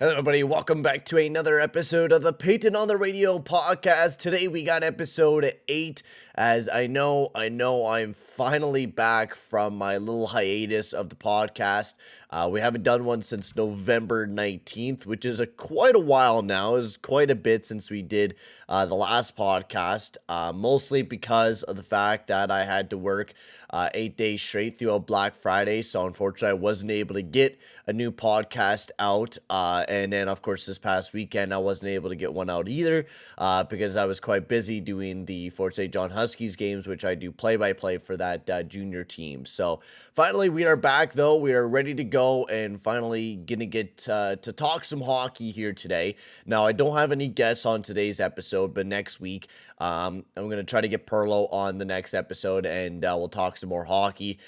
Hello, everybody. Welcome back to another episode of the Payton on the Radio podcast. Today we got episode 8. As I know I'm finally back from my little hiatus of the podcast. We haven't done one since November 19th, which is quite a while now. It's quite a bit since we did the last podcast, mostly because of the fact that I had to work 8 days straight throughout Black Friday. So unfortunately, I wasn't able to get a new podcast out. And then, of course, this past weekend, I wasn't able to get one out either because I was quite busy doing the Fort St. John Huskies games, which I do play-by-play for that junior team. So finally, we are back, though. We are ready to go and finally going to get to talk some hockey here today. Now, I don't have any guests on today's episode, but next week, I'm going to try to get Perlo on the next episode, and we'll talk some more hockey.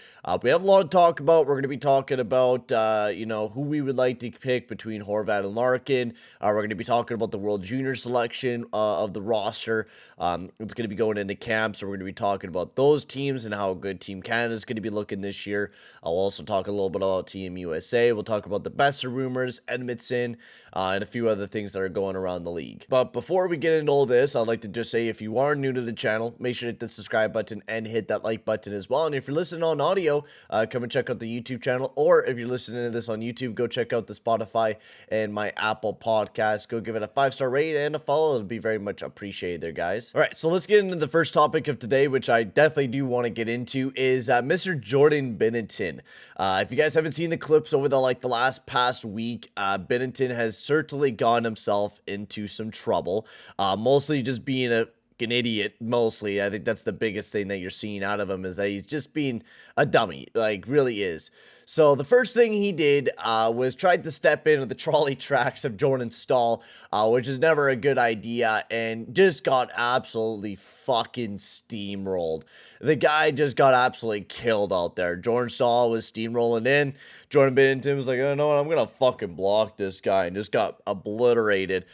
We have a lot to talk about. We're going to be talking about, who we would like to pick between Horvat and Larkin. We're going to be talking about the World Junior selection of the roster. It's going to be going into camp, so we're going to be talking about those teams and how good Team Canada is going to be looking this year. I'll also talk a little bit about Team USA. We'll talk about the Besser rumors, Edmondson, and a few other things that are going around the league. But before we get into all this, I'd like to just say, if you are new to the channel, make sure to hit the subscribe button and hit that like button as well. And if you're listening on audio, come and check out the YouTube channel. Or if you're listening to this on YouTube, go check out the Spotify and my Apple podcast. Go give it a 5-star rate and a follow. It'll be very much appreciated there, guys. All right, so let's get into the first topic of today, which I definitely do want to get into, is Mr. Jordan Binnington. If you guys haven't seen the clips over the last past week, Binnington has certainly gotten himself into some trouble, mostly just being an idiot. Mostly, I think that's the biggest thing that you're seeing out of him, is that he's just being a dummy, really is. So the first thing he did was tried to step into the trolley tracks of Jordan Staal, which is never a good idea, and just got absolutely fucking steamrolled. The guy just got absolutely killed out there. Jordan Staal was steamrolling in. Jordan Binnington was like, oh, no, I'm going to fucking block this guy, and just got obliterated,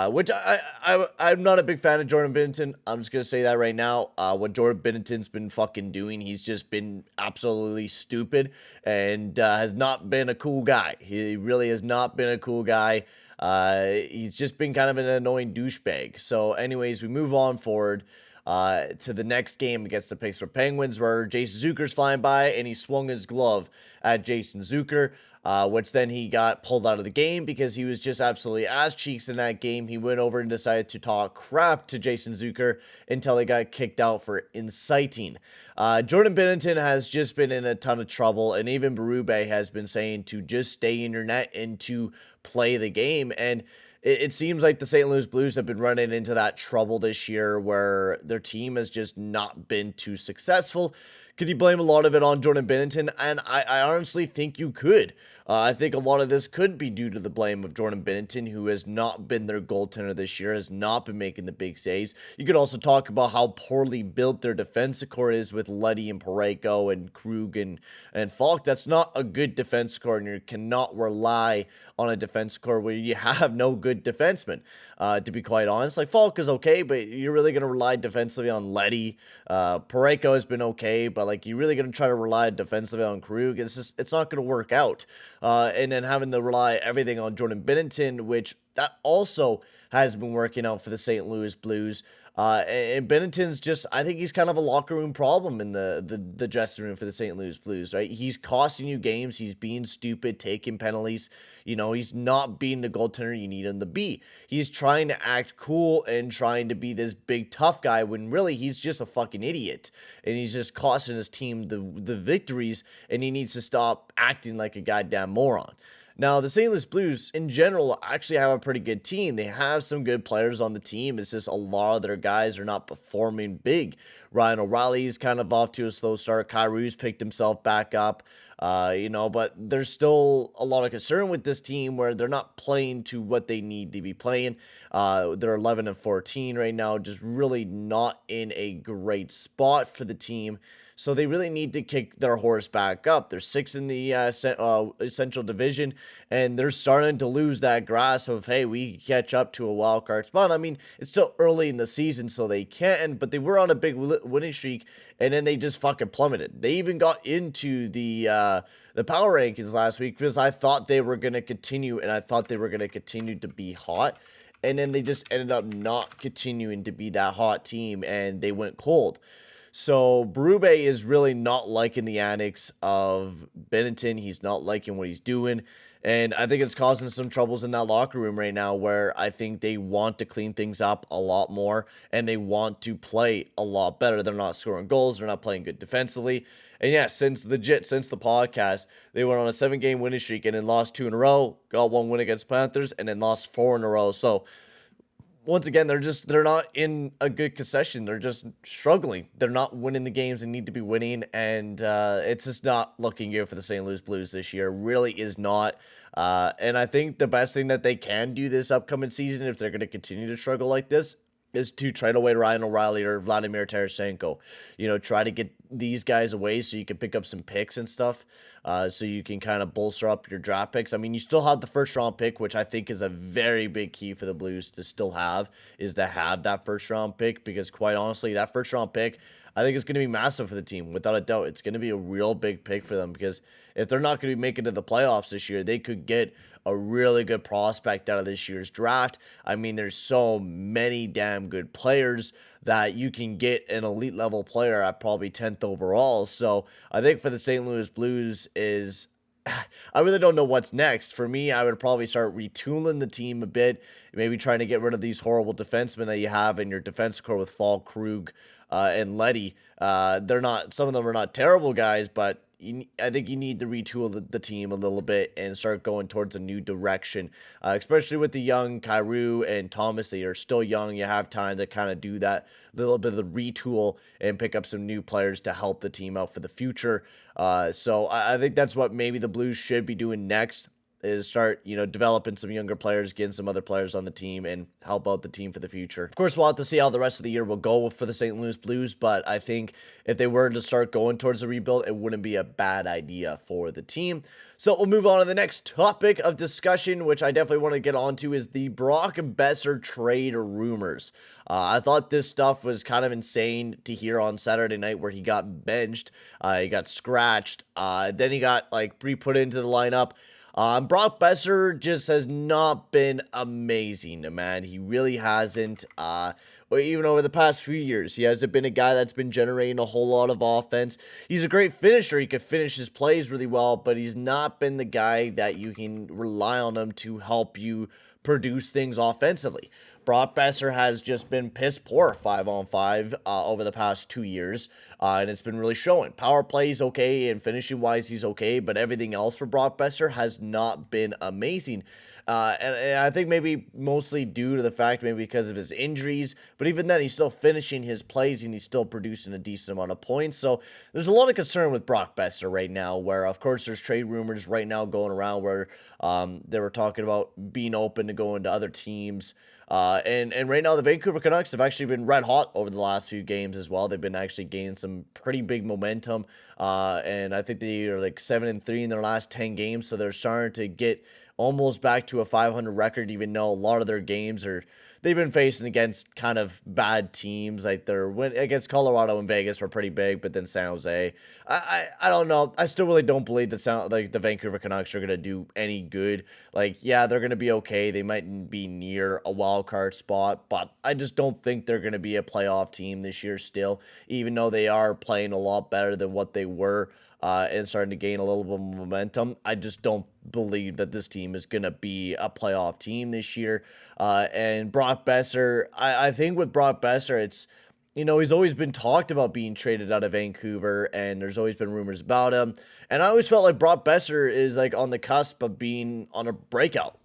which I'm not a big fan of Jordan Binnington. I'm just going to say that right now. What Jordan Binnington's been fucking doing, he's just been absolutely stupid and has not been a cool guy. He really has not been a cool guy. He's just been kind of an annoying douchebag. So anyways, we move on forward to the next game against the Pittsburgh Penguins, where Jason Zucker's flying by and he swung his glove at Jason Zucker, which then he got pulled out of the game because he was just absolutely ass cheeks in that game. He went over and decided to talk crap to Jason Zucker until he got kicked out for inciting. Jordan Binnington has just been in a ton of trouble, and even Berube has been saying to just stay in your net and to play the game. And it seems like the St. Louis Blues have been running into that trouble this year where their team has just not been too successful. Could you blame a lot of it on Jordan Binnington? And I honestly think you could. I think a lot of this could be due to the blame of Jordan Binnington, who has not been their goaltender this year, has not been making the big saves. You could also talk about how poorly built their defensive core is with Leddy and Parayko and Krug and Falk. That's not a good defense core, and you cannot rely on a defense core where you have no good defensemen, to be quite honest. Like, Falk is okay, but you're really going to rely defensively on Leddy. Parayko has been okay, but you're really going to try to rely defensively on Krug. It's not going to work out. And then having to rely everything on Jordan Binnington, which that also has been working out for the St. Louis Blues. And Binnington's just, I think he's kind of a locker room problem in the dressing room for the St. Louis Blues, right? He's costing you games. He's being stupid, taking penalties. He's not being the goaltender you need him to be. He's trying to act cool and trying to be this big tough guy when really he's just a fucking idiot. And he's just costing his team the victories, and he needs to stop acting like a goddamn moron. Now, the St. Louis Blues, in general, actually have a pretty good team. They have some good players on the team. It's just a lot of their guys are not performing big. Ryan O'Reilly's kind of off to a slow start. Kyrie's picked himself back up, but there's still a lot of concern with this team where they're not playing to what they need to be playing. They're 11 and 14 right now, just really not in a great spot for the team. So they really need to kick their horse back up. They're 6th in the Central Division, and they're starting to lose that grasp of, hey, we catch up to a wild card spot. I mean, it's still early in the season, so they can't, but they were on a big winning streak, and then they just fucking plummeted. They even got into the the power rankings last week because I thought they were going to continue, and I thought they were going to continue to be hot. And then they just ended up not continuing to be that hot team, and they went cold. So Berube is really not liking the annex of Binnington. He's not liking what he's doing. And I think it's causing some troubles in that locker room right now where I think they want to clean things up a lot more and they want to play a lot better. They're not scoring goals. They're not playing good defensively. And yeah, since the podcast, they went on a 7-game winning streak and then lost 2 in a row, got 1 win against Panthers, and then lost 4 in a row. So once again, they're not in a good concession. They're just struggling. They're not winning the games they need to be winning, and it's just not looking good for the St. Louis Blues this year. Really is not. And I think the best thing that they can do this upcoming season, if they're going to continue to struggle like this, is to trade away Ryan O'Reilly or Vladimir Tarasenko. Try to get these guys away so you can pick up some picks and stuff, so you can kind of bolster up your draft picks. I mean, you still have the first-round pick, which I think is a very big key for the Blues to still have, is to have that first-round pick, because quite honestly, that first-round pick, I think it's going to be massive for the team, without a doubt. It's going to be a real big pick for them, because if they're not going to be making it to the playoffs this year, they could get a really good prospect out of this year's draft. I mean, there's so many damn good players that you can get an elite level player at probably 10th overall. So I think for the St. Louis Blues I really don't know what's next. For me, I would probably start retooling the team a bit, maybe trying to get rid of these horrible defensemen that you have in your defense core with Fall, Krug, and Letty. Some of them are not terrible guys, but I think you need to retool the team a little bit and start going towards a new direction, especially with the young Kyrou and Thomas. They are still young. You have time to kind of do that little bit of the retool and pick up some new players to help the team out for the future. So I think that's what maybe the Blues should be doing next, is start, developing some younger players, getting some other players on the team, and help out the team for the future. Of course, we'll have to see how the rest of the year will go for the St. Louis Blues, but I think if they were to start going towards a rebuild, it wouldn't be a bad idea for the team. So we'll move on to the next topic of discussion, which I definitely want to get onto, is the Brock Besser trade rumors. I thought this stuff was kind of insane to hear on Saturday night, where he got benched, he got scratched, then he got re-put into the lineup. Brock Besser just has not been amazing, man. He really hasn't. Even over the past few years, he hasn't been a guy that's been generating a whole lot of offense. He's a great finisher. He could finish his plays really well, but he's not been the guy that you can rely on him to help you produce things offensively. Brock Besser has just been piss poor 5-on-5 over the past 2 years, and it's been really showing. Power play is okay, and finishing wise he's okay, but everything else for Brock Besser has not been amazing. And I think maybe mostly due to the fact, maybe because of his injuries, but even then he's still finishing his plays and he's still producing a decent amount of points. So there's a lot of concern with Brock Besser right now, where of course there's trade rumors right now going around where they were talking about being open to going to other teams. And right now the Vancouver Canucks have actually been red hot over the last few games as well. They've been actually gaining some pretty big momentum. And I think they are 7-3 in their last 10 games. So they're starting to get almost back to a 500 record, even though a lot of their games they've been facing against kind of bad teams. Like their win against Colorado and Vegas were pretty big, but then San Jose, I don't know. I still really don't believe that the Vancouver Canucks are gonna do any good. Yeah, they're gonna be okay. They might be near a wild card spot, but I just don't think they're gonna be a playoff team this year still, even though they are playing a lot better than what they were. And starting to gain a little bit of momentum. I just don't believe that this team is going to be a playoff team this year. And Brock Besser, I think with Brock Besser, it's, he's always been talked about being traded out of Vancouver, and there's always been rumors about him. And I always felt like Brock Besser is on the cusp of being on a breakout.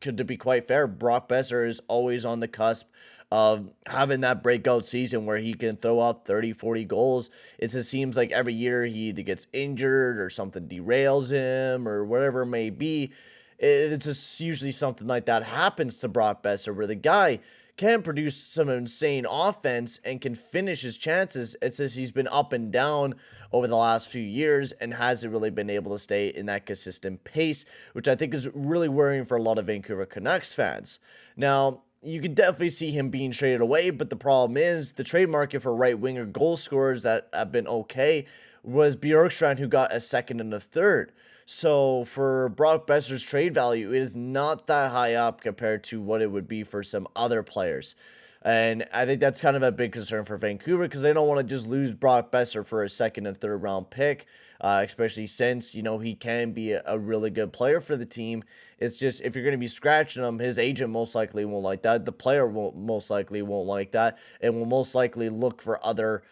To be quite fair, Brock Besser is always on the cusp of having that breakout season where he can throw up 30, 40 goals. It just seems like every year he either gets injured or something derails him or whatever it may be. It's just usually something like that happens to Brock Besser, where the guy can produce some insane offense and can finish his chances. It's just he's been up and down over the last few years and hasn't really been able to stay in that consistent pace, which I think is really worrying for a lot of Vancouver Canucks fans. Now, you could definitely see him being traded away, but the problem is the trade market for right winger goal scorers that have been okay was Bjorkstrand, who got a second and a third. So for Brock Besser's trade value, it is not that high up compared to what it would be for some other players. And I think that's kind of a big concern for Vancouver because they don't want to just lose Brock Besser for a second and third round pick, especially since, he can be a really good player for the team. It's just if you're going to be scratching him, his agent most likely won't like that. The player most likely won't like that and will most likely look for other,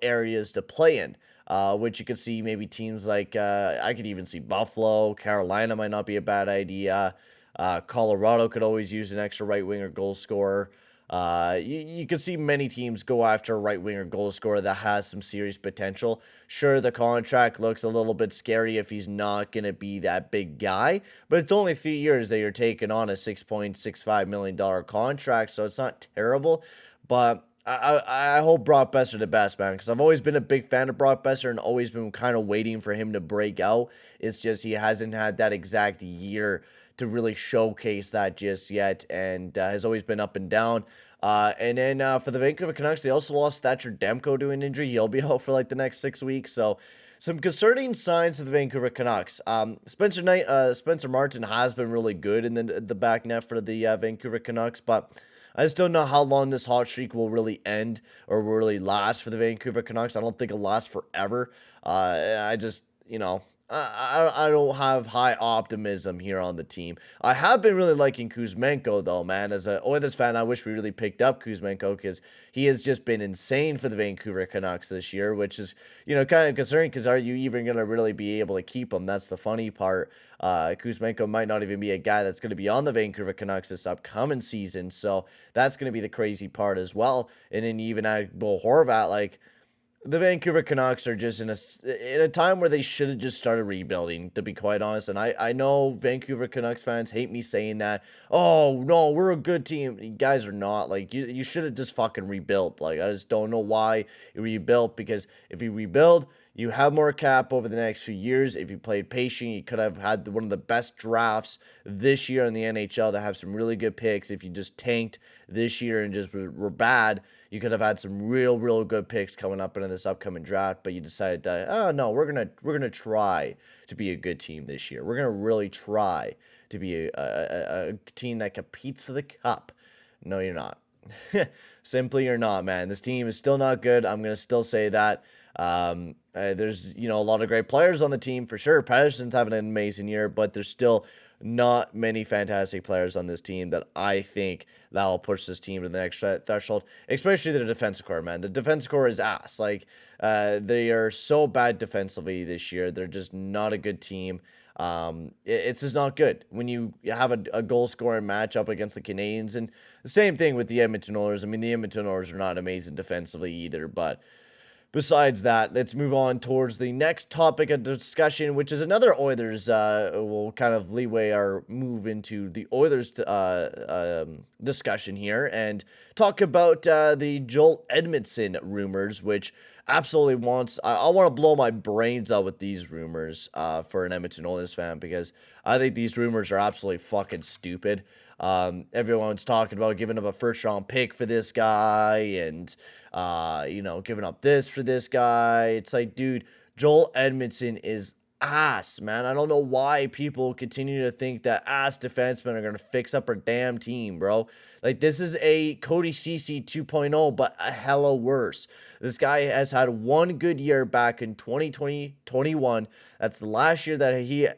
areas to play in. Which you could see maybe teams like, I could even see Buffalo, Carolina might not be a bad idea. Colorado could always use an extra right winger goal scorer. You could see many teams go after a right winger goal scorer that has some serious potential. Sure, the contract looks a little bit scary if he's not going to be that big guy, but it's only 3 years that you're taking on a $6.65 million contract, so it's not terrible. But I hope Brock Besser the best, man, because I've always been a big fan of Brock Besser and always been kind of waiting for him to break out. It's just he hasn't had that exact year to really showcase that just yet, and has always been up and down. And then for the Vancouver Canucks, they also lost Thatcher Demko to an injury. He'll be out for like the next 6 weeks. So some concerning signs for the Vancouver Canucks. Spencer Martin has been really good in the back net for the Vancouver Canucks, but I just don't know how long this hot streak will really end or will really last for the Vancouver Canucks. I don't think it'll last forever. I just, I don't have high optimism here on the team. I have been really liking Kuzmenko, though, man. As an Oilers fan, I wish we really picked up Kuzmenko because he has just been insane for the Vancouver Canucks this year, which is, kind of concerning because are you even going to really be able to keep him? That's the funny part. Kuzmenko might not even be a guy that's going to be on the Vancouver Canucks this upcoming season, so that's going to be the crazy part as well. And then you even add Bo Horvat, like, the Vancouver Canucks are just in a time where they should have just started rebuilding, to be quite honest. And I know Vancouver Canucks fans hate me saying that. Oh, no, we're a good team. You guys are not. Like, you should have just fucking rebuilt. Like, I just don't know why you rebuilt, because if you rebuild, you have more cap over the next few years. If you played patient, you could have had one of the best drafts this year in the NHL to have some really good picks. If you just tanked this year and just were bad, you could have had some real good picks coming up in this upcoming draft, but you decided no, we're gonna try to be a good team this year. We're gonna really try to be a team that competes for the cup. No, you're not. Simply, you're not, man. This team is still not good. I'm gonna still say that. There's a lot of great players on the team for sure. Patterson's having an amazing year, but there's still not many fantastic players on this team that I think that will push this team to the next threshold, especially the defensive core, man. The defensive core is ass. Like, they are so bad defensively this year. They're just not a good team. It's just not good when you have a goal scoring matchup against the Canadians. And the same thing with the Edmonton Oilers. I mean, the Edmonton Oilers are not amazing defensively either, but besides that, let's move on towards the next topic of discussion, which is another Oilers. We'll kind of leeway our move into the Oilers discussion here and talk about the Joel Edmondson rumors, which absolutely I want to blow my brains out with these rumors for an Edmonton Oilers fan, because I think these rumors are absolutely fucking stupid. Everyone's talking about giving up a first round pick for this guy and, giving up this for this guy. It's like, dude, Joel Edmondson is ass, man. I don't know why people continue to think that ass defensemen are going to fix up our damn team, bro. Like, this is a Cody Ceci 2.0, but a hella worse. This guy has had one good year back in 2020-21. That's the last year that he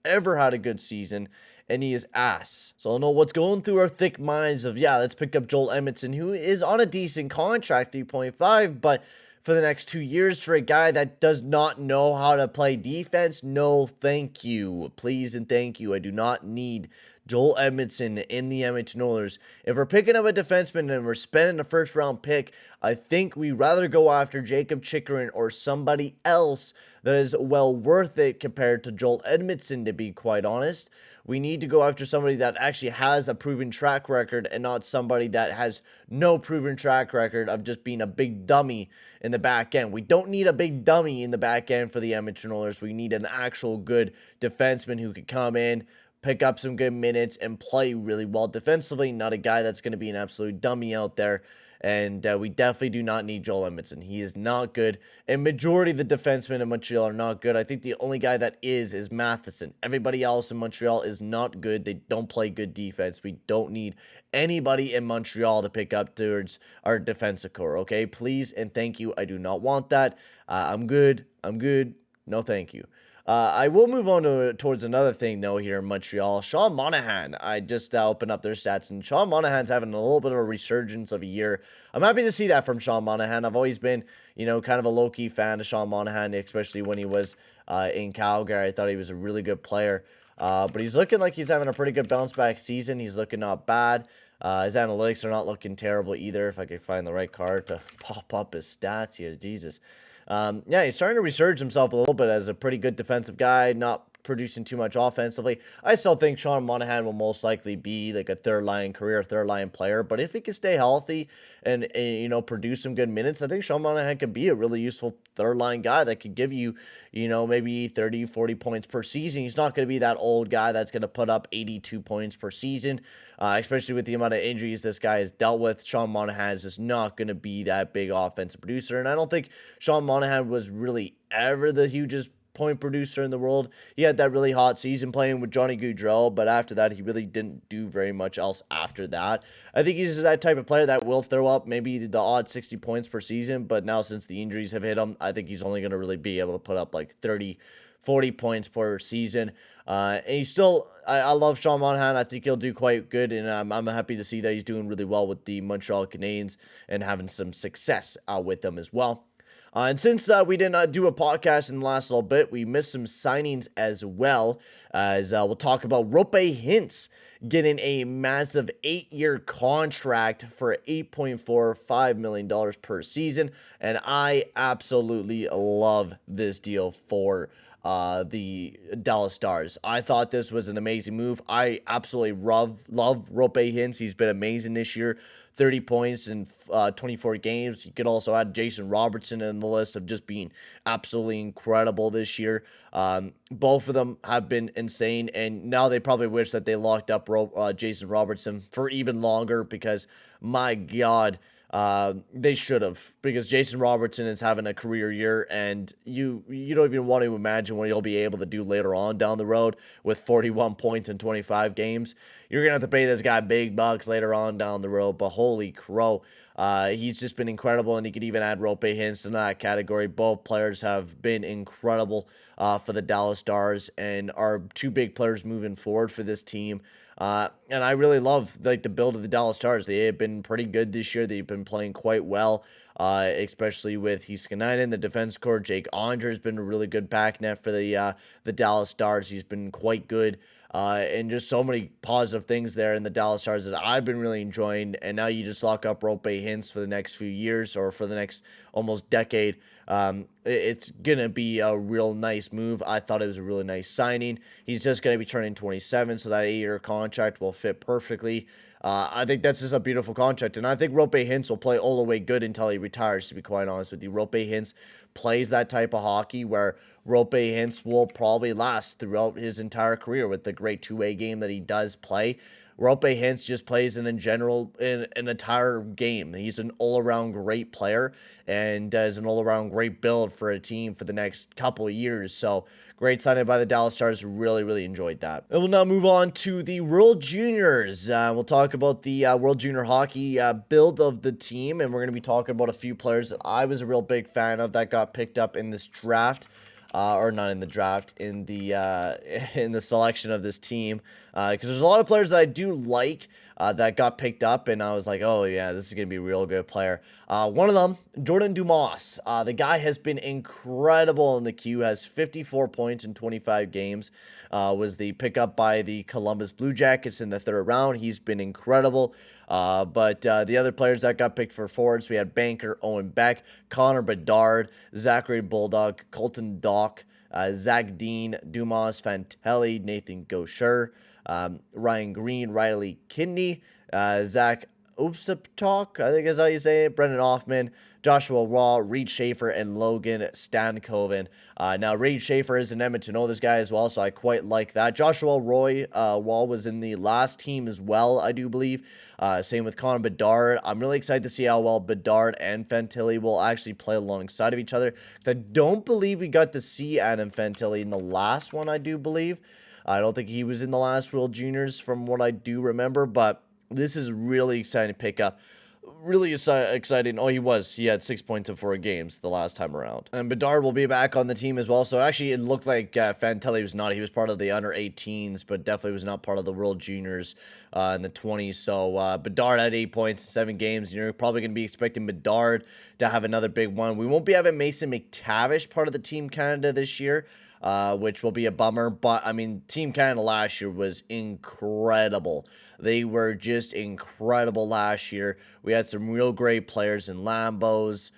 ever had a good season, and he is ass. So I don't know what's going through our thick minds of, let's pick up Joel Edmondson, who is on a decent contract, 3.5, but for the next 2 years for a guy that does not know how to play defense, no thank you. Please and thank you. I do not need Joel Edmondson in the Edmonton Oilers. If we're picking up a defenseman and we're spending a first round pick, I think we'd rather go after Jacob Chikrin or somebody else that is well worth it compared to Joel Edmondson, to be quite honest. We need to go after somebody that actually has a proven track record and not somebody that has no proven track record of just being a big dummy in the back end. We don't need a big dummy in the back end for the Edmonton Oilers. We need an actual good defenseman who could come in, pick up some good minutes, and play really well defensively, not a guy that's going to be an absolute dummy out there And we definitely do not need Joel Edmondson. He is not good. And majority of the defensemen in Montreal are not good. I think the only guy that is Matheson. Everybody else in Montreal is not good. They don't play good defense. We don't need anybody in Montreal to pick up towards our defensive core, okay? Please and thank you. I do not want that. I'm good. I'm good. No, thank you. I will move on towards another thing, though, here in Montreal. Sean Monahan. I just opened up their stats, and Sean Monahan's having a little bit of a resurgence of a year. I'm happy to see that from Sean Monahan. I've always been, kind of a low-key fan of Sean Monahan, especially when he was in Calgary. I thought he was a really good player. But he's looking like he's having a pretty good bounce-back season. He's looking not bad. His analytics are not looking terrible either, if I could find the right card to pop up his stats here. Jesus. Yeah, he's starting to resurge himself a little bit as a pretty good defensive guy, not producing too much offensively. I still think Sean Monahan will most likely be like a career third line player, but if he can stay healthy and produce some good minutes, I think Sean Monahan could be a really useful third line guy that could give you, maybe 30, 40 points per season. He's not going to be that old guy that's going to put up 82 points per season, especially with the amount of injuries this guy has dealt with. Sean Monahan is just not going to be that big offensive producer, and I don't think Sean Monahan was really ever the hugest point producer in the world. He had that really hot season playing with Johnny Gaudreau, but after that, he really didn't do very much else after that. I think he's that type of player that will throw up maybe the odd 60 points per season, but now since the injuries have hit him, I think he's only going to really be able to put up like 30, 40 points per season. And he's still, I love Sean Monahan. I think he'll do quite good, and I'm happy to see that he's doing really well with the Montreal Canadiens and having some success with them as well. And since we did not do a podcast in the last little bit, we missed some signings as well, as we'll talk about Rope Hintz getting a massive 8-year contract for $8.45 million per season, and I absolutely love this deal for the Dallas Stars. I thought this was an amazing move. I absolutely love Rope Hintz. He's been amazing this year. 30 points in 24 games. You could also add Jason Robertson in the list of just being absolutely incredible this year. Both of them have been insane, and now they probably wish that they locked up Jason Robertson for even longer, because my God, they should have, because Jason Robertson is having a career year, and you don't even want to imagine what he'll be able to do later on down the road with 41 points in 25 games. You're going to have to pay this guy big bucks later on down the road, but holy crow. He's just been incredible, and you could even add Rope Hintz in that category. Both players have been incredible for the Dallas Stars and are two big players moving forward for this team. And I really love the build of the Dallas Stars. They have been pretty good this year. They've been playing quite well, especially with Heiskanen, the defense core. Jake Andre has been a really good back net for the Dallas Stars. He's been quite good. And just so many positive things there in the Dallas Stars that I've been really enjoying. And now you just lock up Rope Hintz for the next few years, or for the next almost decade. It's going to be a real nice move. I thought it was a really nice signing. He's just going to be turning 27, so that 8-year contract will fit perfectly. I think that's just a beautiful contract, and I think Rope Hintz will play all the way good until he retires, to be quite honest with you. Rope Hintz plays that type of hockey where Rope Hintz will probably last throughout his entire career with the great two-way game that he does play. Rope Hintz just plays in general in an entire game. He's an all-around great player and does an all-around great build for a team for the next couple of years. So great signing by the Dallas Stars. Really, really enjoyed that. And we'll now move on to the World Juniors. We'll talk about the World Junior Hockey build of the team, and we're going to be talking about a few players that I was a real big fan of that got picked up in this draft. Or not in the draft, in the selection of this team, because there's a lot of players that I do like that got picked up, and I was like, oh yeah, this is gonna be a real good player. One of them, Jordan Dumas. The guy has been incredible in the queue. Has 54 points in 25 games. Was the pickup by the Columbus Blue Jackets in the third round. He's been incredible. But the other players that got picked for forwards, we had Banker, Owen Beck, Connor Bedard, Zachary Bulldog, Colton Dock, Zach Dean, Dumas, Fantelli, Nathan Gaucher, Ryan Green, Riley Kidney, Zach Upsiptalk, I think is how you say it, Brendan Hoffman, Joshua Raw, Reed Schaefer, and Logan Stankoven. Now, Reed Schaefer is an Edmonton Oilers guy as well, so I quite like that. Joshua Wall was in the last team as well, I do believe. Same with Connor Bedard. I'm really excited to see how well Bedard and Fantilli will actually play alongside of each other, because I don't believe we got to see Adam Fantilli in the last one, I do believe. I don't think he was in the last World Juniors from what I do remember, but this is really exciting to pick up. Really exciting. Oh, he was. He had 6 points in 4 games the last time around. And Bedard will be back on the team as well. So actually, it looked like Fantilli was not. He was part of the under 18s, but definitely was not part of the World Juniors in the 20s. So Bedard had 8 points in 7 games. You're probably going to be expecting Bedard to have another big one. We won't be having Mason McTavish part of the Team Canada this year, which will be a bummer. But, I mean, Team Canada last year was incredible. They were just incredible last year. We had some real great players in Lambos.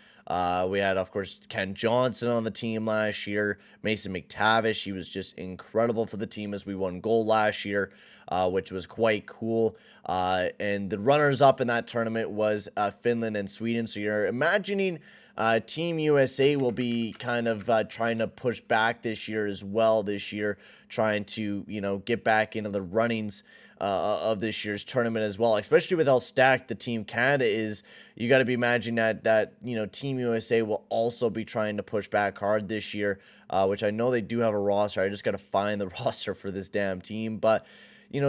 We had, of course, Ken Johnson on the team last year. Mason McTavish, he was just incredible for the team as we won gold last year, which was quite cool. And the runners-up in that tournament was Finland and Sweden. So you're imagining Team USA will be kind of trying to push back this year as well. Trying to, get back into the runnings of this year's tournament as well, especially with how stacked the Team Canada is. You got to be imagining that Team USA will also be trying to push back hard this year, which I know they do have a roster. I just got to find the roster for this damn team. But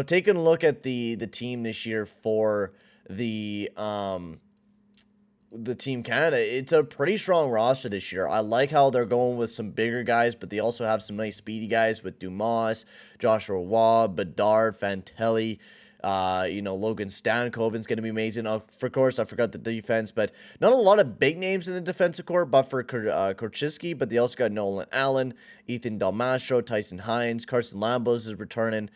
taking a look at the team this year for the Team Canada, it's a pretty strong roster this year. I like how they're going with some bigger guys, but they also have some nice speedy guys with Dumas, Joshua Waugh, Bedard, Fantilli. Logan Stankoven's going to be amazing. Of course, I forgot the defense, but not a lot of big names in the defensive core, but for Korchinski, but they also got Nolan Allen, Ethan Dalmastro, Tyson Hines, Carson Lambos is returning,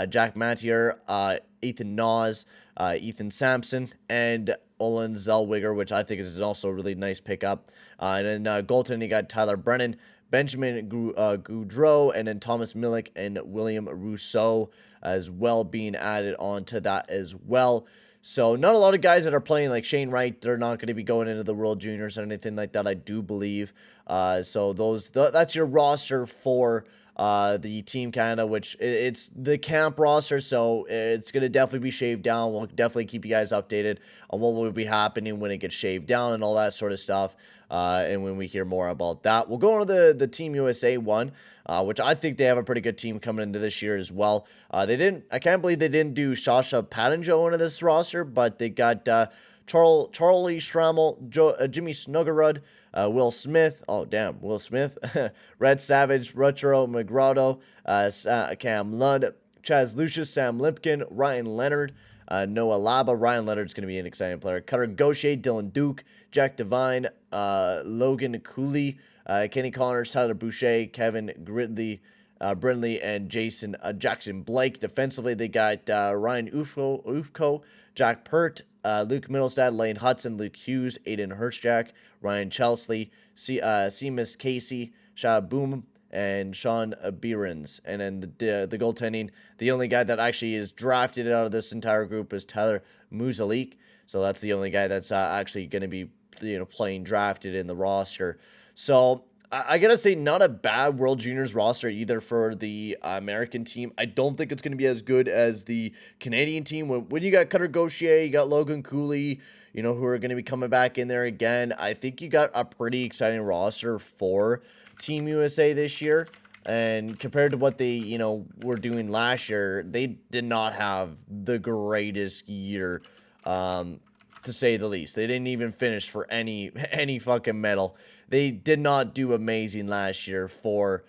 Jack Mattier, Ethan Nas, Ethan Sampson, and Olin Zellweger, which I think is also a really nice pickup. And then goaltending, you got Tyler Brennan, Benjamin Goudreau, and then Thomas Milik and William Rousseau as well being added on to that as well. So not a lot of guys that are playing, like Shane Wright. They're not going to be going into the World Juniors or anything like that, I do believe. So that's your roster for the Team Canada, which it's the camp roster, so it's going to definitely be shaved down. We'll definitely keep you guys updated on what will be happening when it gets shaved down and all that sort of stuff. And when we hear more about that, we'll go on to the Team USA one, which I think they have a pretty good team coming into this year as well. I can't believe they didn't do Sasha Padenjo into this roster, but they got Charlie Schrammel, Jimmy Snuggerud, Will Smith. Oh, damn. Will Smith. Red Savage, Rutro McGrotto, Cam Ludd, Chaz Lucius, Sam Lipkin, Ryan Leonard, Noah Laba. Ryan Leonard's going to be an exciting player. Cutter Gaucher, Dylan Duke, Jack Devine, Logan Cooley, Kenny Connors, Tyler Boucher, Kevin Brindley, and Jason Jackson Blake. Defensively, they got Ryan Ufko, Jack Pert, Luke Middlestad, Lane Hudson, Luke Hughes, Aiden Hirschjack, Ryan Chesley, Seamus Casey, Shah Boom, and Sean Behrens. And then the goaltending, the only guy that actually is drafted out of this entire group is Tyler Muzalik. So that's the only guy that's actually going to be playing drafted in the roster. So I gotta say, not a bad World Juniors roster either for the American team. I don't think it's going to be as good as the Canadian team. When you got Cutter Gaucher, you got Logan Cooley, who are going to be coming back in there again. I think you got a pretty exciting roster for Team USA this year. And compared to what they, were doing last year, they did not have the greatest year, to say the least. They didn't even finish for any fucking medal. They did not do amazing last year for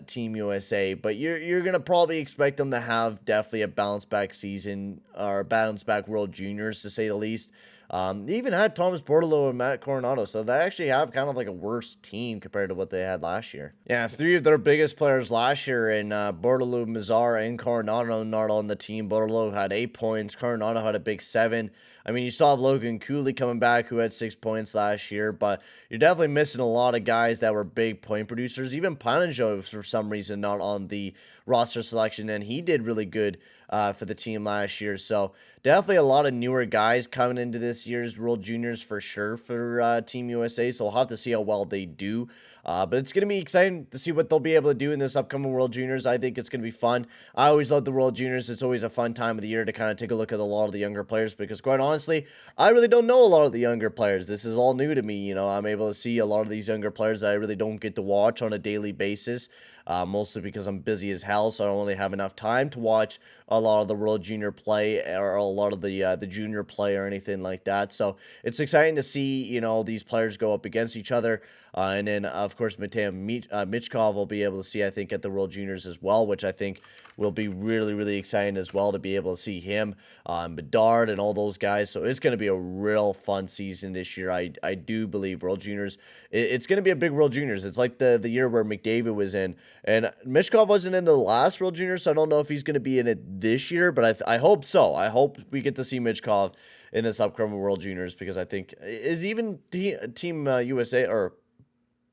Team USA, but you're going to probably expect them to have definitely a bounce back season or bounce back World Juniors, to say the least. They even had Thomas Bordelot and Matt Coronado, so they actually have kind of like a worse team compared to what they had last year. Yeah, 3 of their biggest players last year in Bordelot, Mazzara, and Coronado not on the team. Bordelot had 8 points. Coronado had a big 7. I mean, you still have Logan Cooley coming back, who had 6 points last year, but you're definitely missing a lot of guys that were big point producers. Even Paninjo, for some reason, not on the roster selection, and he did really good for the team last year. So definitely a lot of newer guys coming into this year's World Juniors for sure for Team USA. So we'll have to see how well they do. But it's going to be exciting to see what they'll be able to do in this upcoming World Juniors. I think it's going to be fun. I always love the World Juniors. It's always a fun time of the year to kind of take a look at a lot of the younger players because, quite honestly, I really don't know a lot of the younger players. This is all new to me. You know, I'm able to see a lot of these younger players that I really don't get to watch on a daily basis. Mostly because I'm busy as hell, so I don't really have enough time to watch a lot of the World Junior play or a lot of the junior play or anything like that. So it's exciting to see, you know, these players go up against each other. And then, of course, Mateo Michkov will be able to see, I think, at the World Juniors as well, which I think will be really, really exciting as well to be able to see him, Bedard, and all those guys. So it's going to be a real fun season this year. I do believe World Juniors, it's going to be a big World Juniors. It's like the year where McDavid was in. And Michkov wasn't in the last World Juniors, so I don't know if he's going to be in it this year, but I hope so. I hope we get to see Michkov in this upcoming World Juniors because I think, is even Team USA or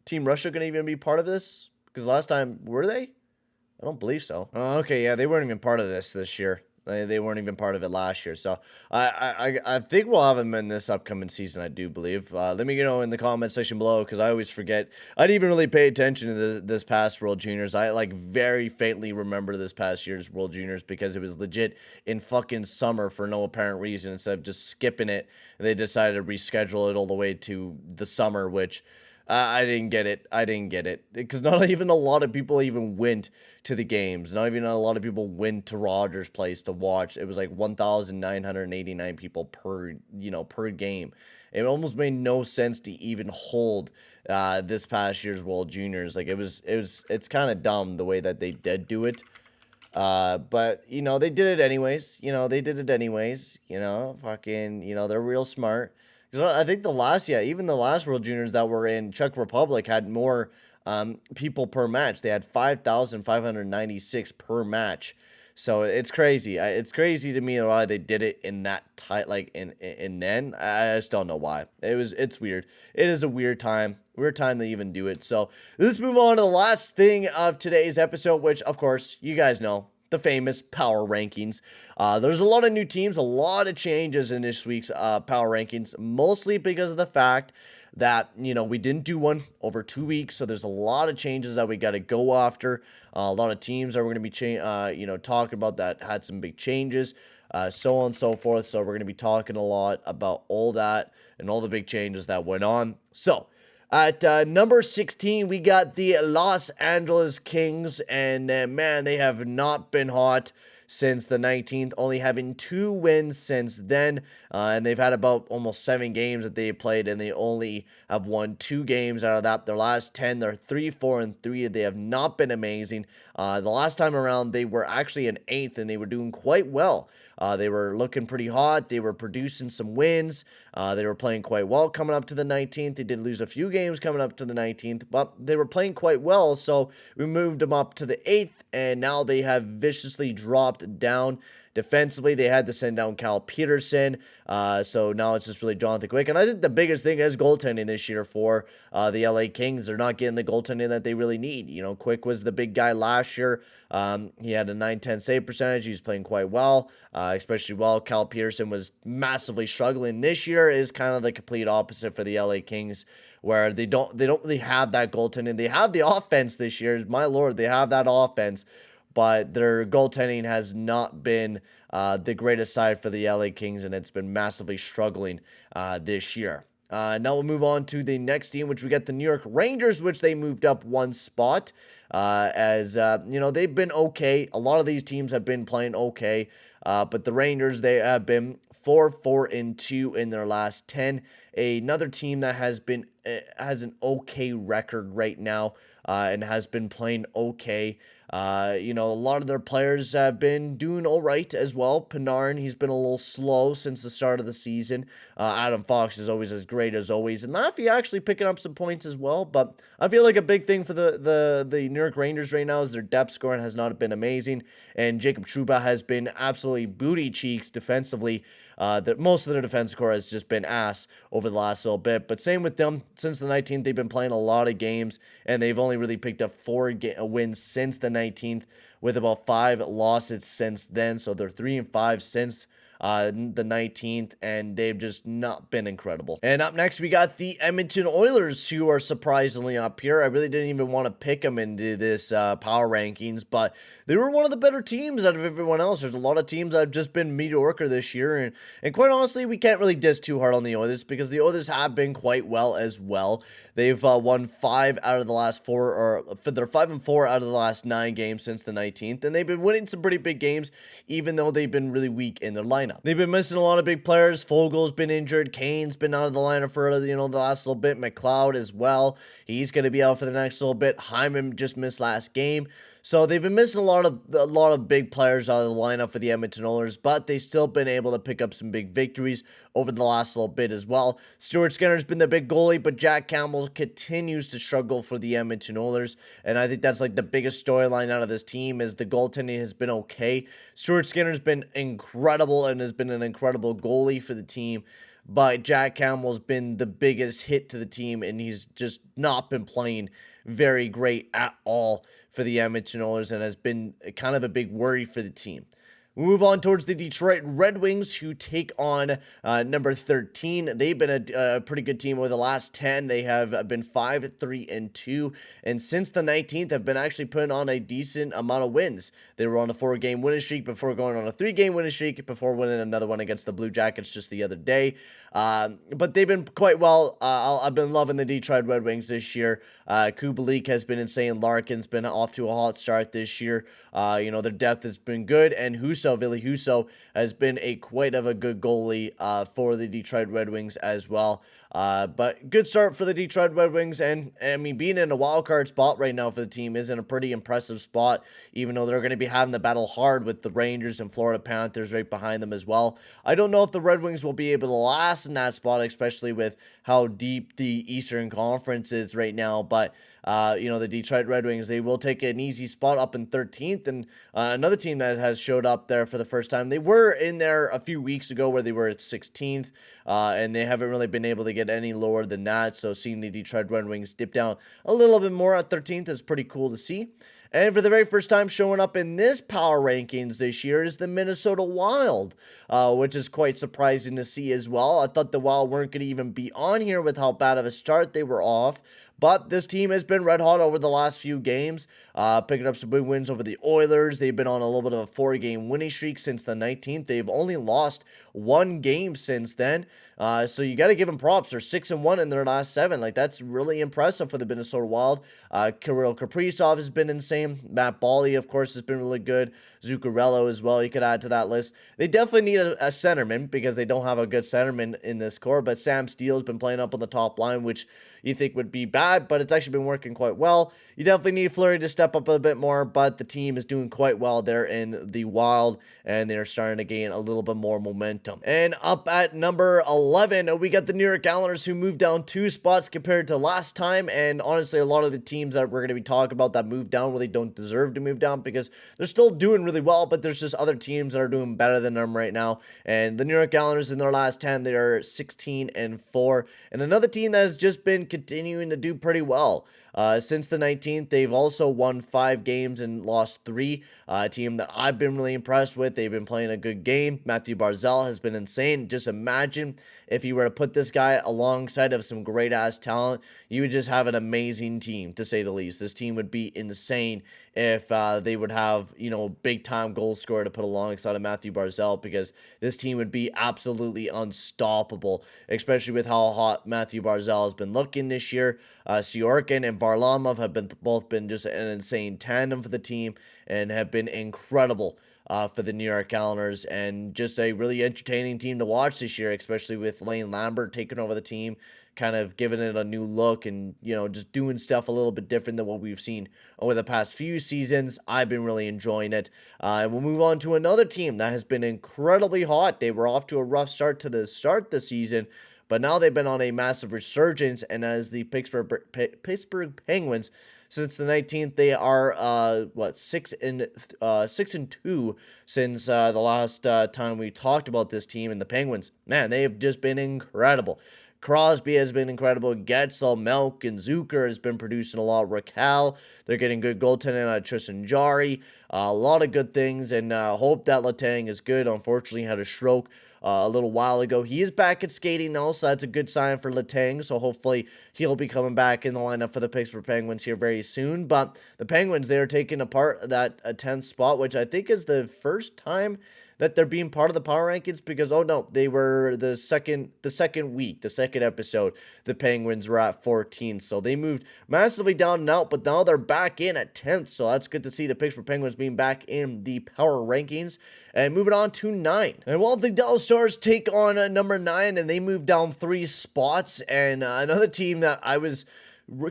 Team Russia going to even be part of this? Because last time, were they? I don't believe so. Oh, okay, yeah, they weren't even part of this year. They weren't even part of it last year. So I think we'll have them in this upcoming season, I do believe. Let me know in the comment section below because I always forget. I didn't even really pay attention to this past World Juniors. I like very faintly remember this past year's World Juniors because it was legit in fucking summer for no apparent reason. Instead of just skipping it, they decided to reschedule it all the way to the summer, which... I didn't get it. I didn't get it. Because not even a lot of people even went to the games. Not even a lot of people went to Rogers Place to watch. It was like 1,989 people per game. It almost made no sense to even hold this past year's World Juniors. Like it's kind of dumb the way that they did do it. But you know, they did it anyways. Fucking, they're real smart. I think even the last World Juniors that were in Czech Republic had more people per match. They had 5,596 per match. So it's crazy. It's crazy to me why they did it in that tight, like in then. I just don't know why. It's weird. It is a weird time. Weird time to even do it. So let's move on to the last thing of today's episode, which of course you guys know. The famous power rankings. There's a lot of new teams, a lot of changes in this week's power rankings, mostly because of the fact that, we didn't do one over 2 weeks. So there's a lot of changes that we got to go after. A lot of teams that we're going to be, talking about that had some big changes, so on and so forth. So we're going to be talking a lot about all that and all the big changes that went on. So, at number 16, we got the Los Angeles Kings, and man, they have not been hot since the 19th, only having 2 wins since then, and they've had about almost 7 games that they played, and they only have won 2 games out of that. Their last 10, they're 3-4-3. They have not been amazing. The last time around, they were actually in 8th, and they were doing quite well. They were looking pretty hot. They were producing some wins. They were playing quite well coming up to the 19th. They did lose a few games coming up to the 19th, but they were playing quite well, so we moved them up to the 8th, and now they have viciously dropped down. Defensively, they had to send down Cal Peterson, so now it's just really Jonathan Quick. And I think the biggest thing is goaltending this year for the LA Kings. They're not getting the goaltending that they really need. Quick was the big guy last year. He had a .910 save percentage. He was playing quite well, especially well. Cal Peterson was massively struggling. This year is kind of the complete opposite for the LA Kings, where they don't really have that goaltending. They have the offense this year. My Lord, they have that offense. But their goaltending has not been the greatest side for the LA Kings, and it's been massively struggling this year. Now we'll move on to the next team, which we got the New York Rangers, which they moved up 1 spot. They've been okay. A lot of these teams have been playing okay, but the Rangers, they have been 4-4-2 in their last 10. Another team that has an okay record right now and has been playing okay. A lot of their players have been doing all right as well. Panarin, he's been a little slow since the start of the season. Adam Fox is always as great as always. And Laffy actually picking up some points as well. But I feel like a big thing for the New York Rangers right now is their depth scoring has not been amazing. And Jacob Trouba has been absolutely booty cheeks defensively. Most of their defense core has just been ass over the last little bit. But same with them. Since the 19th, they've been playing a lot of games. And they've only really picked up 4 wins since the 19th, with about 5 losses since then. So they're 3-5 since the 19th, and they've just not been incredible. And up next, we got the Edmonton Oilers, who are surprisingly up here. I really didn't even want to pick them into this power rankings, but they were one of the better teams out of everyone else. There's a lot of teams that have just been mediocre this year, and quite honestly, we can't really diss too hard on the Oilers because the Oilers have been quite well as well. They've won 5 out of the last 4, or they're 5-4 out of the last 9 games since the 19th, and they've been winning some pretty big games, even though they've been really weak in their lineup. They've been missing a lot of big players. Fogel's been injured. Kane's been out of the lineup for the last little bit. McLeod as well. He's going to be out for the next little bit. Hyman just missed last game. So they've been missing a lot of big players out of the lineup for the Edmonton Oilers, but they've still been able to pick up some big victories over the last little bit as well. Stuart Skinner's been the big goalie, but Jack Campbell continues to struggle for the Edmonton Oilers, and I think that's like the biggest storyline out of this team is the goaltending has been okay. Stuart Skinner's been incredible and has been an incredible goalie for the team, but Jack Campbell's been the biggest hit to the team, and he's just not been playing very great at all for the Edmonton Oilers and has been kind of a big worry for the team. We move on towards the Detroit Red Wings, who take on number 13. They've been a pretty good team over the last 10. They have been 5-3-2, and since the 19th have been actually putting on a decent amount of wins. They were on a 4-game winning streak before going on a 3-game winning streak before winning another one against the Blue Jackets just the other day. But they've been quite well. I've been loving the Detroit Red Wings this year. Kubalik has been insane. Larkin's been off to a hot start this year. Their depth has been good, and Ville Husso has been quite of a good goalie for the Detroit Red Wings as well. But good start for the Detroit Red Wings, and I mean, being in a wild card spot right now for the team is in a pretty impressive spot, even though they're going to be having the battle hard with the Rangers and Florida Panthers right behind them as well. I don't know if the Red Wings will be able to last in that spot, especially with how deep the Eastern Conference is right now, but the Detroit Red Wings, they will take an easy spot up in 13th, and another team that has showed up there for the first time. They were in there a few weeks ago where they were at 16th, and they haven't really been able to get any lower than that, so seeing the Detroit Red Wings dip down a little bit more at 13th is pretty cool to see. And for the very first time showing up in this power rankings this year is the Minnesota Wild, which is quite surprising to see as well. I thought the Wild weren't going to even be on here with how bad of a start they were off. But this team has been red hot over the last few games, picking up some big wins over the Oilers. They've been on a little bit of a 4-game winning streak since the 19th. They've only lost 1 game since then. So you got to give them props. They're 6-1 in their last 7. Like, that's really impressive for the Minnesota Wild. Kirill Kaprizov has been insane. Matt Bolly, of course, has been really good. Zuccarello as well, you could add to that list. They definitely need a centerman because they don't have a good centerman in this core, but Sam Steele's been playing up on the top line, which you think would be bad, but it's actually been working quite well. You definitely need Fleury to step up a bit more, but the team is doing quite well there in the Wild, and they're starting to gain a little bit more momentum. And up at number 11, we got the New York Islanders, who moved down 2 spots compared to last time, and honestly, a lot of the teams that we're going to be talking about that moved down really don't deserve to move down because they're still doing really well, but there's just other teams that are doing better than them right now, and the New York Islanders in their last 10, they are 16-4, and another team that has just been continuing to do pretty well. Since the 19th, they've also won 5 games and lost 3. A team that I've been really impressed with. They've been playing a good game. Matthew Barzal has been insane. Just imagine if you were to put this guy alongside of some great-ass talent, you would just have an amazing team, to say the least. This team would be insane if they would have, big-time goal scorer to put alongside of Matthew Barzal, because this team would be absolutely unstoppable, especially with how hot Matthew Barzal has been looking this year. Syorkin and Varlamov have both been just an insane tandem for the team and have been incredible for the New York Islanders, and just a really entertaining team to watch this year, especially with Lane Lambert taking over the team, kind of giving it a new look and, just doing stuff a little bit different than what we've seen over the past few seasons. I've been really enjoying it. And we'll move on to another team that has been incredibly hot. They were off to a rough start to the season, but now they've been on a massive resurgence, and as the Pittsburgh Penguins, since the 19th, they are 6-2 since the last time we talked about this team. And the Penguins, man, they have just been incredible. Crosby has been incredible. Getzel, Melk, and Zucker has been producing a lot. Raquel, they're getting good goaltending out of Tristan Jarry. A lot of good things, and hope that Letang is good. Unfortunately, he had a stroke a little while ago. He is back at skating, though, so that's a good sign for Letang. So hopefully he'll be coming back in the lineup for the Pittsburgh Penguins here very soon. But the Penguins, they are taking apart that 10th spot, which I think is the first time that they're being part of the power rankings, because oh no, they were the second week, the second episode, the Penguins were at 14, so they moved massively down and out, but now they're back in at 10th, so that's good to see the Pittsburgh Penguins being back in the power rankings. And moving on to 9. And while the Dallas Stars take on number 9, and they move down 3 spots, and another team that I was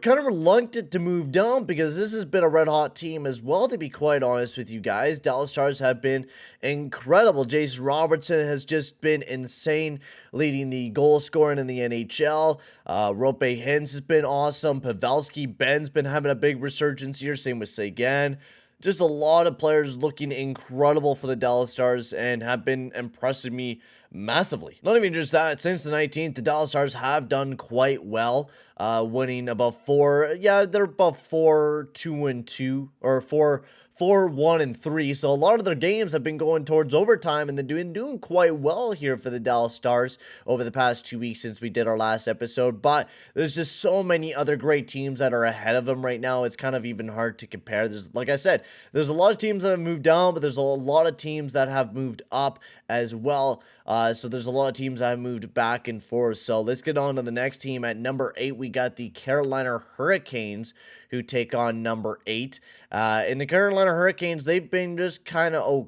kind of reluctant to move down, because this has been a red hot team as well, to be quite honest with you guys. Dallas Stars have been incredible. Jason Robertson has just been insane, leading the goal scoring in the NHL. Rope Hintz has been awesome. Pavelski, Ben's been having a big resurgence here, same with Sagan. Just a lot of players looking incredible for the Dallas Stars and have been impressing me massively. Not even just that, since the 19th, the Dallas Stars have done quite well, winning about they're about 4-2-2, or 4-1-3. So a lot of their games have been going towards overtime, and they're doing quite well here for the Dallas Stars over the past 2 weeks since we did our last episode. But there's just so many other great teams that are ahead of them right now. It's kind of even hard to compare. Like I said, there's a lot of teams that have moved down, but there's a lot of teams that have moved up as well. So there's a lot of teams that have moved back and forth. So let's get on to the next team. At number 8, we got the Carolina Hurricanes, who take on number 8. In the Carolina Hurricanes, they've been just kind of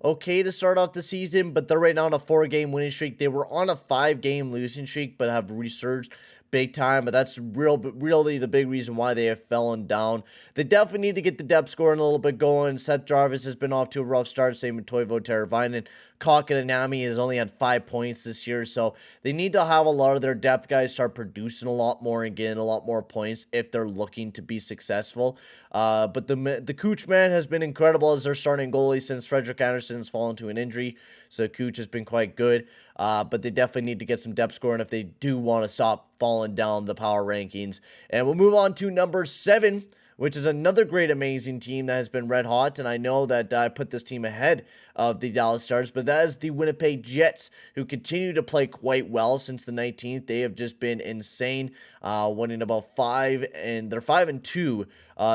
okay to start off the season, but they're right now on a 4-game winning streak. They were on a 5-game losing streak, but have resurged big time, but that's really the big reason why they have fallen down. They definitely need to get the depth scoring a little bit going. Seth Jarvis has been off to a rough start, same with Toivo Teravainen. Kotkaniemi has only had 5 points this year, so they need to have a lot of their depth guys start producing a lot more and getting a lot more points if they're looking to be successful. But the Cooch man has been incredible as their starting goalie since Frederick Anderson has fallen to an injury, so Cooch has been quite good. But they definitely need to get some depth scoring if they do want to stop falling down the power rankings. And we'll move on to number 7, which is another great, amazing team that has been red hot. And I know that I put this team ahead of the Dallas Stars, but that is the Winnipeg Jets, who continue to play quite well since the 19th. They have just been insane, winning about 5, and they're 5-2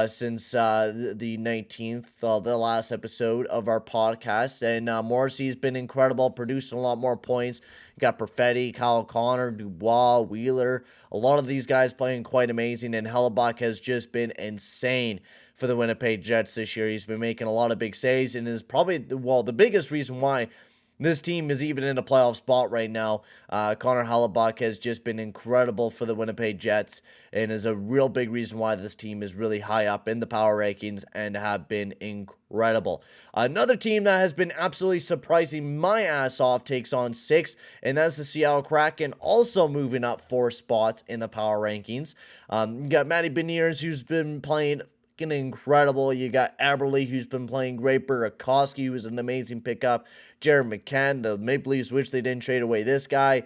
since the 19th, the last episode of our podcast. And Morrissey's been incredible, producing a lot more points. You got Perfetti, Kyle Connor, Dubois, Wheeler. A lot of these guys playing quite amazing, and Hellebuck has just been insane for the Winnipeg Jets this year. He's been making a lot of big saves, and is probably, the biggest reason why this team is even in a playoff spot right now. Connor Hellebuck has just been incredible for the Winnipeg Jets, and is a real big reason why this team is really high up in the power rankings and have been incredible. Another team that has been absolutely surprising my ass off takes on 6, and that's the Seattle Kraken, also moving up 4 spots in the power rankings. You got Matty Beniers, who's been playing incredible. You got Aberle, who's been playing great. Burakovsky, who's an amazing pickup. Jared McCann, the Maple Leafs wish they didn't trade away this guy.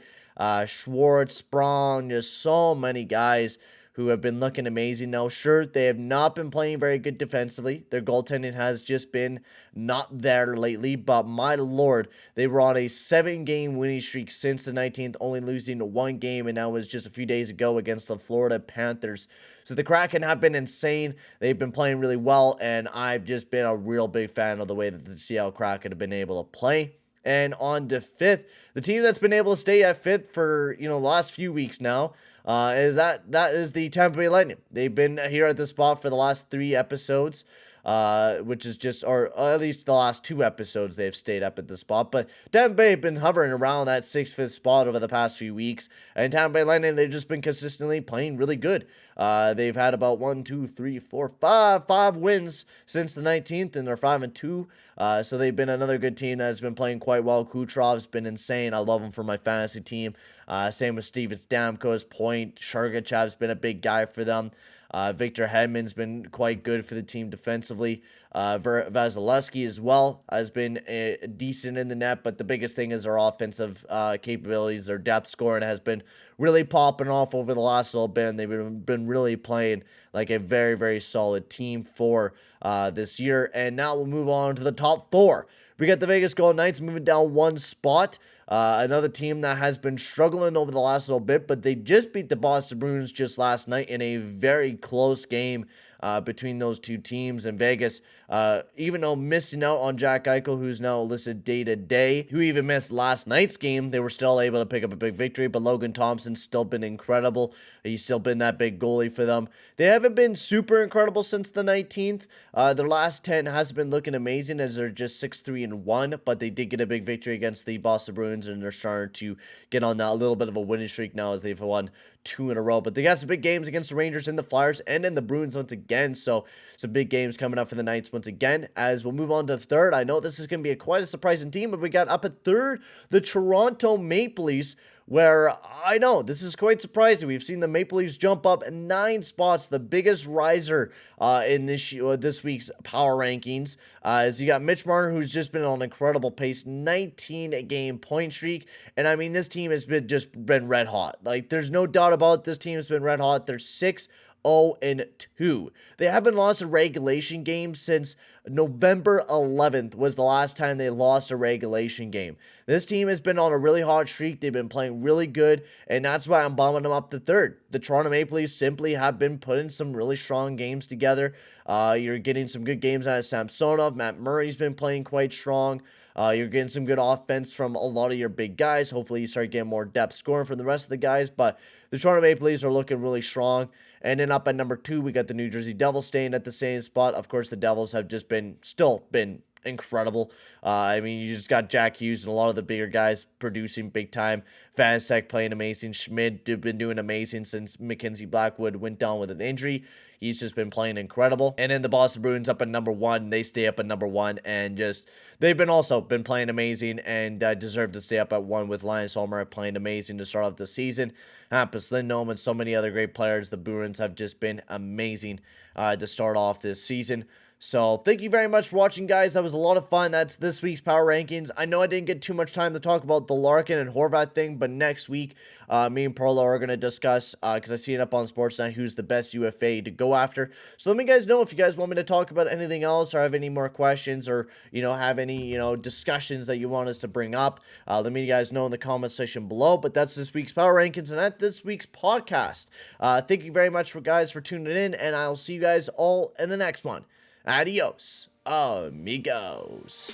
Schwartz, Sprong, just so many guys who have been looking amazing. Now, sure, they have not been playing very good defensively. Their goaltending has just been not there lately, but my lord, they were on a 7-game winning streak since the 19th, only losing 1 game, and that was just a few days ago against the Florida Panthers. So the Kraken have been insane. They've been playing really well, and I've just been a real big fan of the way that the Seattle Kraken have been able to play. And on to 5th, the team that's been able to stay at 5th for, the last few weeks now, is the Tampa Bay Lightning. They've been here at this spot for the last 3 episodes, which is just, or at least the last 2 episodes they've stayed up at this spot. But Tampa Bay have been hovering around that 6th, 5th spot over the past few weeks. And Tampa Bay Lightning, they've just been consistently playing really good. They've had about 5 wins since the 19th, and they're 5-2. So they've been another good team that has been playing quite well. Kucherov's been insane. I love him for my fantasy team. Same with Steven Stamkos, Point. Shargachev's been a big guy for them. Victor Hedman's been quite good for the team defensively. Vasilevsky as well has been decent in the net, but the biggest thing is their offensive capabilities. Their depth scoring has been really popping off over the last little bit, and they've been really playing like a very, very solid team for this year. And now we'll move on to the top four. We got the Vegas Golden Knights moving down one spot. Another team that has been struggling over the last little bit, but they just beat the Boston Bruins just last night in a very close game between those two teams. And Vegas, even though missing out on Jack Eichel, who's now listed day-to-day, who even missed last night's game, they were still able to pick up a big victory. But Logan Thompson's still been incredible. He's still been that big goalie for them. They haven't been super incredible since the 19th. Their last 10 has been looking amazing as they're just 6-3-1, but they did get a big victory against the Boston Bruins, and they're starting to get on that little bit of a winning streak now as they've won 2 in a row. But they got some big games against the Rangers and the Flyers and then the Bruins once again. So some big games coming up for the Knights once again. As we'll move on to the third, I know this is going to be quite a surprising team, but we got up at third, the Toronto Maple Leafs, where I know this is quite surprising. We've seen the Maple Leafs jump up 9 spots, the biggest riser in this week's power rankings. As you got Mitch Marner, who's just been on an incredible pace, 19-game point streak, and I mean this team has been red hot. Like there's no doubt about it, this team has been red hot. They're 6-0-2. They haven't lost a regulation game since November 11th was the last time they lost a regulation game. This team has been on a really hot streak. They've been playing really good, and that's why I'm bumping them up to third. The Toronto Maple Leafs simply have been putting some really strong games together. You're getting some good games out of Samsonov. Matt Murray's been playing quite strong. You're getting some good offense from a lot of your big guys. Hopefully you start getting more depth scoring from the rest of the guys, but the Toronto Maple Leafs are looking really strong. And then up at number 2, we got the New Jersey Devils staying at the same spot. Of course, the Devils have just still been incredible. I mean, you just got Jack Hughes and a lot of the bigger guys producing big time. Vanacek playing amazing. Schmidt been doing amazing since Mackenzie Blackwood went down with an injury. He's just been playing incredible. And then the Boston Bruins up at number 1. They stay up at number 1 and they've been playing amazing and deserve to stay up at 1 with Linus Ullmark playing amazing to start off the season. Hampus Lindholm and so many other great players. The Bruins have just been amazing to start off this season. So thank you very much for watching, guys. That was a lot of fun. That's this week's Power Rankings. I know I didn't get too much time to talk about the Larkin and Horvat thing, but next week, me and Perla are going to discuss, because I see it up on Sportsnet, who's the best UFA to go after. So let me guys know if you guys want me to talk about anything else or have any more questions or, have any, discussions that you want us to bring up. Let me guys know in the comment section below. But that's this week's Power Rankings and that's this week's podcast. Thank you very much for tuning in, and I'll see you guys all in the next one. Adios, amigos.